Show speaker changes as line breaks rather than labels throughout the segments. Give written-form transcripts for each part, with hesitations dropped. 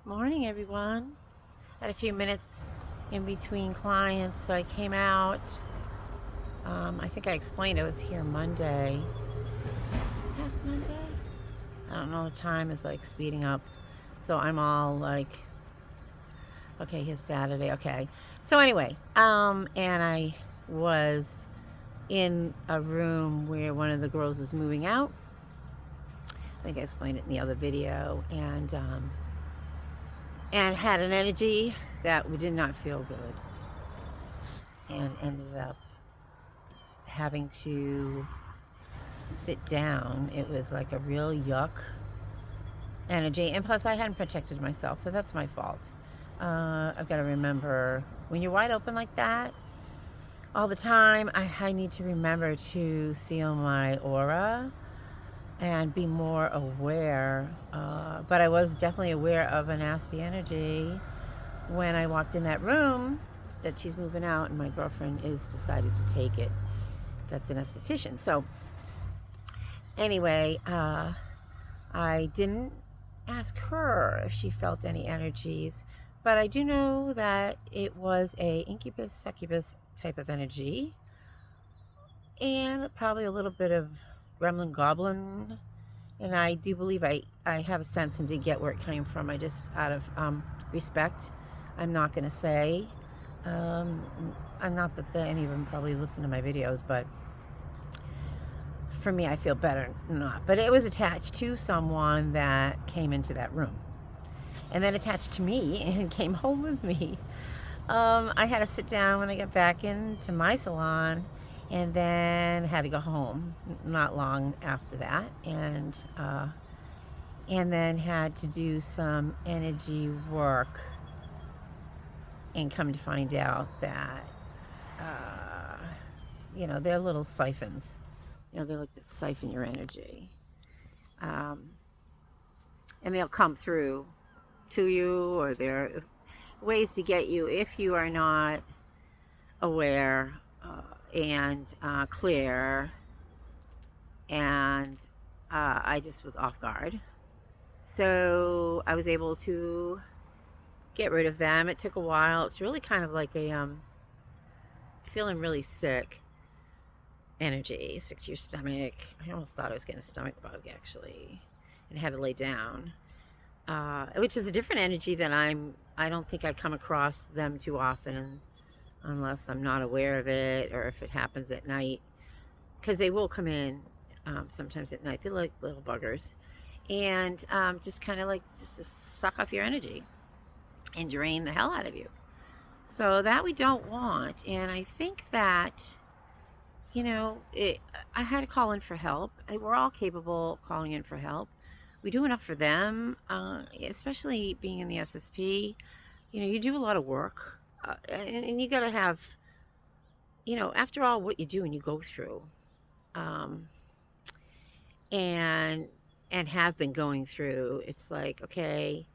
Morning, everyone. Had a few minutes in between clients, so I came out. I think I explained I was here Monday. This past Monday? I don't know. The time is like speeding up, so I'm all like, okay, here's Saturday. Okay. So anyway, and I was in a room where one of the girls is moving out. I think I explained it in the other video, and had an energy that did not feel good, and ended up having to sit down. It was like a real yuck energy, and plus I hadn't protected myself, so that's my fault. I've got to remember, when you're wide open like that all the time, I need to remember to seal my aura and be more aware. But I was definitely aware of a nasty energy when I walked in that room that she's moving out, and my girlfriend is decided to take it. That's an esthetician. So anyway, I didn't ask her if she felt any energies, but I do know that it was a incubus succubus type of energy, and probably a little bit of gremlin goblin. And I do believe I have a sense and did get where it came from. I just, out of respect, I'm not going to say. I'm not that any of them probably listen to my videos, but for me, I feel better not. But it was attached to someone that came into that room, and then attached to me and came home with me. I had to sit down when I got back into my salon, and then had to go home not long after that, and then had to do some energy work, and come to find out that they're little siphons. They like to siphon your energy, and they'll come through to you, or they're ways to get you if you are not aware and clear. And I just was off guard, so I was able to get rid of them. It took a while. It's really kind of like a feeling really sick energy, sick to your stomach. I almost thought I was getting a stomach bug, actually, and had to lay down, which is a different energy that I don't think I come across them too often, unless I'm not aware of it, or if it happens at night, because they will come in sometimes at night. They're like little buggers, and just kind of like just to suck off your energy and drain the hell out of you. So that we don't want. And I think that, I had to call in for help. We're all capable of calling in for help. We do enough for them, especially being in the SSP. You do a lot of work, and you got to have, after all, what you do and you go through, um, and have been going through. It's like, okay,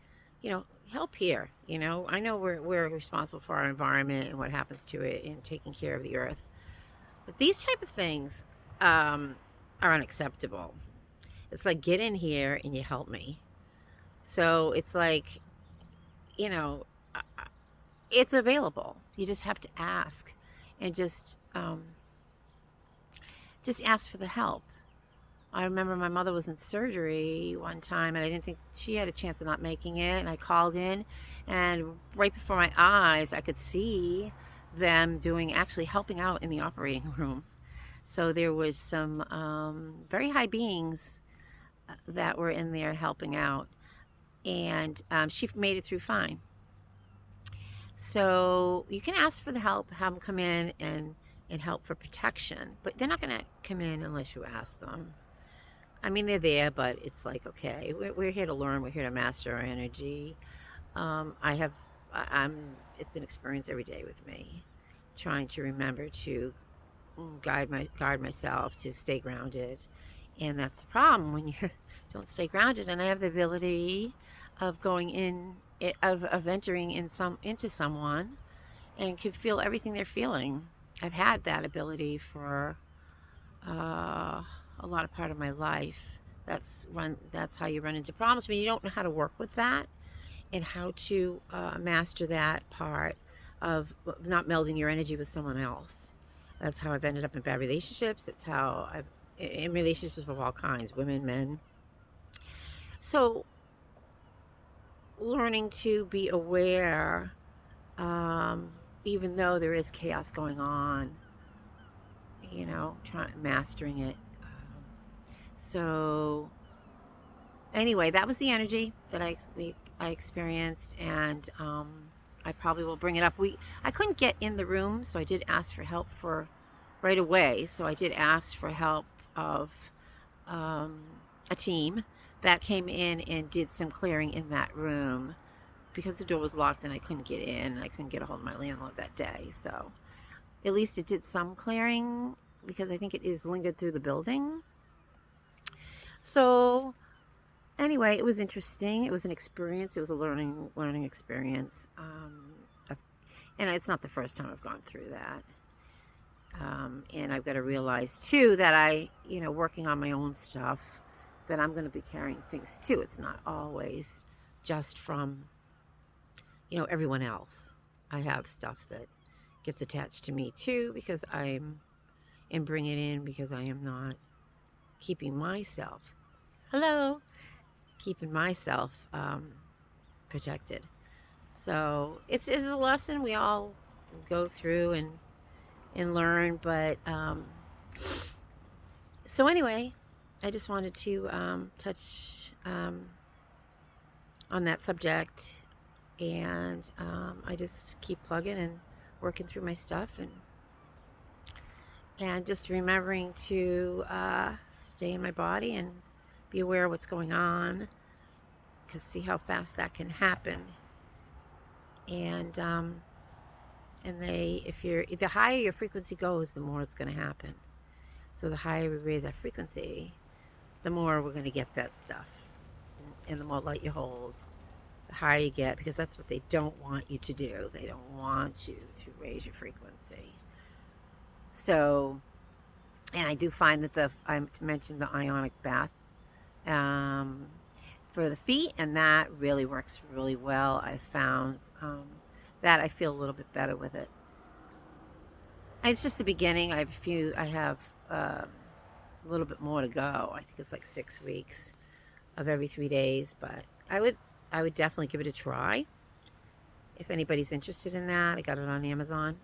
help here. I know we're responsible for our environment and what happens to it, and taking care of the earth. But these type of things are unacceptable. It's like, get in here and you help me. So it's like, you know, it's available. You just have to ask, and just ask for the help. I remember my mother was in surgery one time, and I didn't think she had a chance of not making it. And I called in, and right before my eyes, I could see them actually helping out in the operating room. So there was some very high beings that were in there helping out, and she made it through fine. So you can ask for the help, have them come in and help for protection, but they're not going to come in unless you ask them. I mean, they're there, but it's like, okay, we're here to learn. We're here to master our energy. It's an experience every day with me, trying to remember to guard myself, to stay grounded. And that's the problem when you don't stay grounded. And I have the ability of going in, of entering into someone, and can feel everything they're feeling. I've had that ability for a lot of part of my life. That's how you run into problems when you don't know how to work with that. and how to master that part of not melding your energy with someone else. That's how I've ended up in bad relationships. That's how I've in relationships of all kinds, women, men. So learning to be aware, even though there is chaos going on, mastering it. So anyway, that was the energy that I experienced, and I probably will bring it up. I couldn't get in the room, so I did ask for help for right away. So I did ask for help of a team that came in and did some clearing in that room because the door was locked and I couldn't get in, and I couldn't get a hold of my landlord that day. So at least it did some clearing because I think it is lingered through the building. So anyway, it was interesting. It was an experience. It was a learning experience. And it's not the first time I've gone through that. And I've got to realize too that working on my own stuff, that I'm going to be carrying things too. It's not always just from, everyone else. I have stuff that gets attached to me too because and bring it in because I am not keeping myself protected. So it's a lesson we all go through and learn. But so anyway, I just wanted to touch on that subject, and I just keep plugging and working through my stuff, and just remembering to stay in my body and be aware of what's going on, because see how fast that can happen. And the higher your frequency goes, the more it's going to happen. So the higher we raise our frequency, the more we're going to get that stuff, and the more light you hold, the higher you get, because that's what they don't want you to do. They don't want you to raise your frequency. So, and I do find that I mentioned the ionic bath for the feet, and that really works really well. I found that I feel a little bit better with it. And it's just the beginning. I have a little bit more to go. I think it's like 6 weeks of every 3 days, but I would definitely give it a try if anybody's interested in that. I got it on Amazon,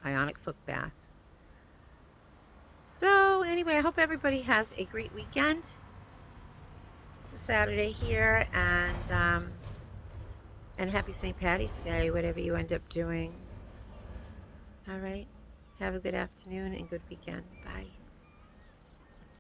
Ionic Foot Bath. So anyway, I hope everybody has a great weekend. It's a Saturday here, and happy St. Patty's Day, whatever you end up doing. All right. Have a good afternoon and good weekend. Bye.